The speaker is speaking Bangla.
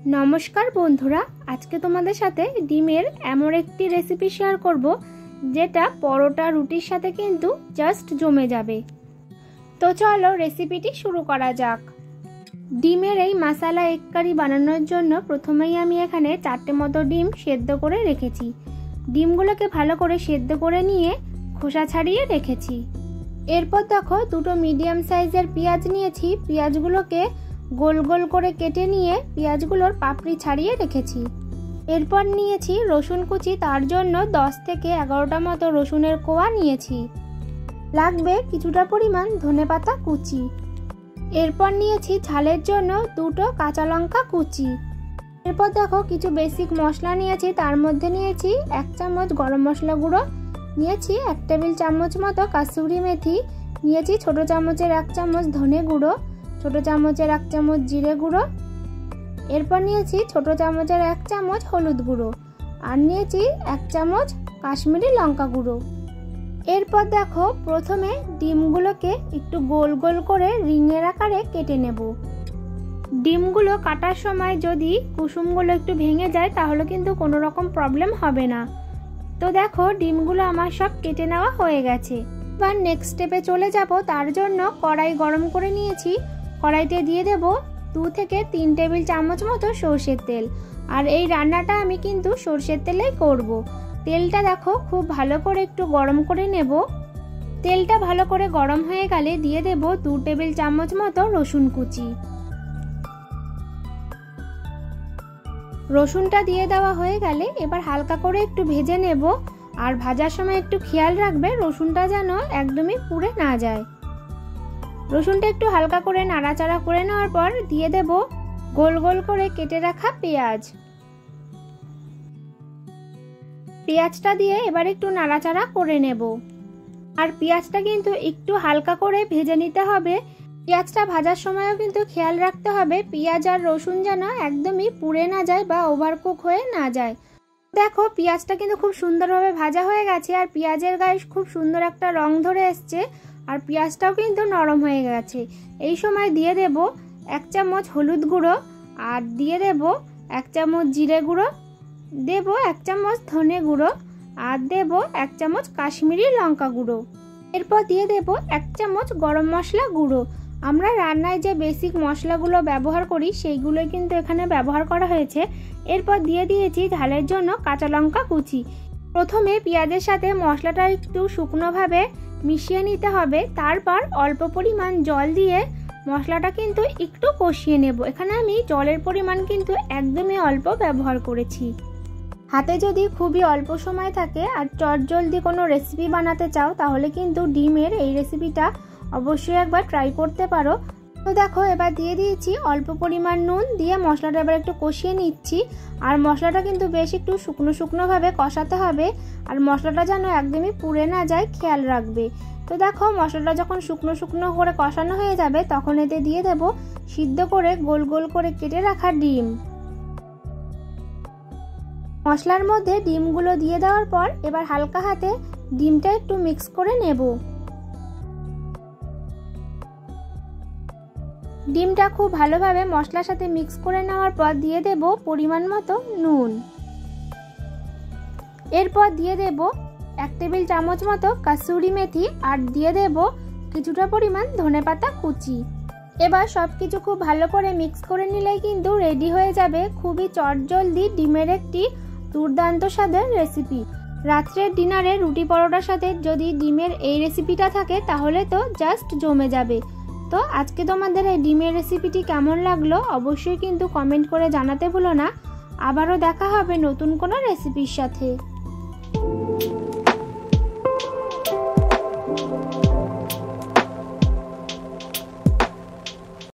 নমস্কার বন্ধুরা, আজকে তোমাদের সাথে ডিমের এমন একটি রেসিপি শেয়ার করব যেটা পরোটা রুটির সাথে কিন্তু জাস্ট জমে যাবে। তো চলো রেসিপিটি শুরু করা যাক। ডিমের এই মশলা এগ কারি বানানোর জন্য প্রথমেই আমি এখানে 4টে মতো ডিম সেদ্ধ করে রেখেছি। ডিমগুলোকে ভালো করে সেদ্ধ করে নিয়ে খোসা ছাড়িয়ে রেখেছি। এরপর দেখো 2টো মিডিয়াম সাইজের পেঁয়াজ নিয়েছি। পেঁয়াজগুলোকে গোল গোল করে কেটে নিয়ে পেঁয়াজগুলোর পাপড়ি ছাড়িয়ে রেখেছি। এরপর নিয়েছি রসুন কুচি, তার জন্য 10 থেকে 11টা মতো রসুনের কোয়া নিয়েছি। লাগবে কিছুটা পরিমাণ ধনেপাতা কুচি। এরপর নিয়েছি ঝালের জন্য 2টো কাঁচা লঙ্কা কুচি। এরপর দেখো কিছু বেসিক মশলা নিয়েছি, তার মধ্যে নিয়েছি 1 চামচ গরম মশলা গুঁড়ো, নিয়েছি 1 টেবিল চামচ মতো কাসুরি মেথি, নিয়েছি ছোট চামচের 1 চামচ ধনে গুঁড়ো, ছোট চামচের 1 চামচ জিরে গুঁড়ো। এরপর নিয়েছি ছোট চামচের 1 চামচ হলুদ গুঁড়ো, আর নিয়েছি 1 চামচ কাশ্মীরি লঙ্কা গুঁড়ো। এরপর দেখো প্রথমে ডিমগুলোকে একটু গোল গোল করে রিংয়ের আকারে কেটে নেব। ডিমগুলো কাটার সময় যদি কুসুমগুলো একটু ভেঙে যায় তাহলে কিন্তু কোনো রকম প্রবলেম হবে না। তো দেখো ডিমগুলো আমার সব কেটে নেওয়া হয়ে গেছে। এবার নেক্সট স্টেপে চলে যাব। তার জন্য কড়াই গরম করে নিয়েছি। কড়াইতে দিয়ে দেব 2 থেকে 3 টেবিল চামচ মতো সরষের তেল। আর এই রান্নাটা আমি কিন্তু সরষের তেলেই করব। তেলটা দেখো খুব ভালো করে একটু গরম করে নেব। তেলটা ভালো করে গরম হয়ে গেলে দিয়ে দেব 2 টেবিল চামচ মতো রসুন কুচি। রসুনটা দিয়ে দেওয়া হয়ে গেলে এবার হালকা করে একটু ভেজে নেব। আর ভাজার সময় একটু খেয়াল রাখবে রসুনটা যেন একদমই পুড়ে না যায়। রসুনটা একটু হালকা করে নাড়াচাড়া করে নেওয়ার পর দিয়ে দেব গোল গোল করে কেটে রাখা পেঁয়াজ। পেঁয়াজটা দিয়ে এবার একটু নাড়াচাড়া করে নেব। আর পেঁয়াজটা কিন্তু একটু হালকা করে ভেজে নিতে হবে। পেঁয়াজটা ভাজার সময়ও কিন্তু খেয়াল রাখতে হবে পেঁয়াজ আর রসুন যেন একদমই পুড়ে না যায় বা ওভারকুক হয়ে না যায়। দেখো পেঁয়াজটা কিন্তু খুব সুন্দরভাবে ভাজা হয়ে গেছে, আর পেঁয়াজের গায়ে খুব সুন্দর একটা রং ধরে এসছে, আর পেঁয়াজটাও কিন্তু নরম হয়ে গেছে। এই সময় দিয়ে দেব 1 চামচ হলুদ গুঁড়ো, আর দিয়ে দেব 1 চামচ জিরে গুঁড়ো, দেব 1 চামচ ধনে গুঁড়ো, আর দেব 1 চামচ কাশ্মীরি লঙ্কা গুঁড়ো। এরপর দিয়ে দেব 1 চামচ গরম মশলা গুঁড়ো। আমরা রান্নায় যে বেসিক মশলাগুলো ব্যবহার করি সেইগুলোই কিন্তু এখানে ব্যবহার করা হয়েছে। এরপর দিয়ে দিয়েছি ঝালের জন্য কাঁচা লঙ্কা কুচি। প্রথমে পেঁয়াজের সাথে মশলাটা একটু শুকনোভাবে মিশিয়ে নিতে হবে। তারপর অল্প পরিমাণ জল দিয়ে মশলাটা কিন্তু একটু কষিয়ে নেব। এখানে আমি জলের পরিমাণ কিন্তু একদমই অল্প ব্যবহার করেছি। হাতে যদি খুবই অল্প সময় থাকে আর চটজলদি কোনো রেসিপি বানাতে চাও তাহলে কিন্তু ডিমের এই রেসিপিটা অবশ্যই একবার ট্রাই করতে পারো। তো দেখো এবার দিয়ে দিয়েছি অল্প পরিমাণ নুন, দিয়ে মশলাটা এবার একটু কষিয়ে নিচ্ছি। আর মশলাটা কিন্তু বেশ একটু শুকনো শুকনোভাবে কষাতে হবে, আর মশলাটা যেন একদমই পুড়ে না যায় খেয়াল রাখবে। তো দেখো মশলাটা যখন শুকনো শুকনো করে কষানো হয়ে যাবে তখন এতে দিয়ে দেব সিদ্ধ করে গোল গোল করে কেটে রাখা ডিম। মশলার মধ্যে ডিমগুলো দিয়ে দেওয়ার পর এবার হালকা হাতে ডিমটা একটু মিক্স করে নেব। ডিমটা খুব ভালোভাবে মশলার সাথে মিক্স করে নেওয়ার পর দিয়ে দেব পরিমাণ মতো নুন। এরপর দিয়ে দেব 1 টেবিল চামচ মতো কাসুরি মেথি, আর দিয়ে দেব কিছুটা পরিমাণ ধনেপাতা কুচি। এবার সবকিছু খুব ভালো করে মিক্স করে নিলেই কিন্তু রেডি হয়ে যাবে খুবই চটজলদি ডিমের একটি দুর্দান্ত স্বাদের রেসিপি। রাত্রের ডিনারে রুটি পরোটার সাথে যদি ডিমের এই রেসিপিটা থাকে তাহলে তো জাস্ট জমে যাবে। তো আজকে তোমাদের এই ডিমের রেসিপিটি কেমন লাগলো অবশ্যই কিন্তু কমেন্ট করে জানাতে ভুলো না। আবারও দেখা হবে নতুন কোনো রেসিপির সাথে।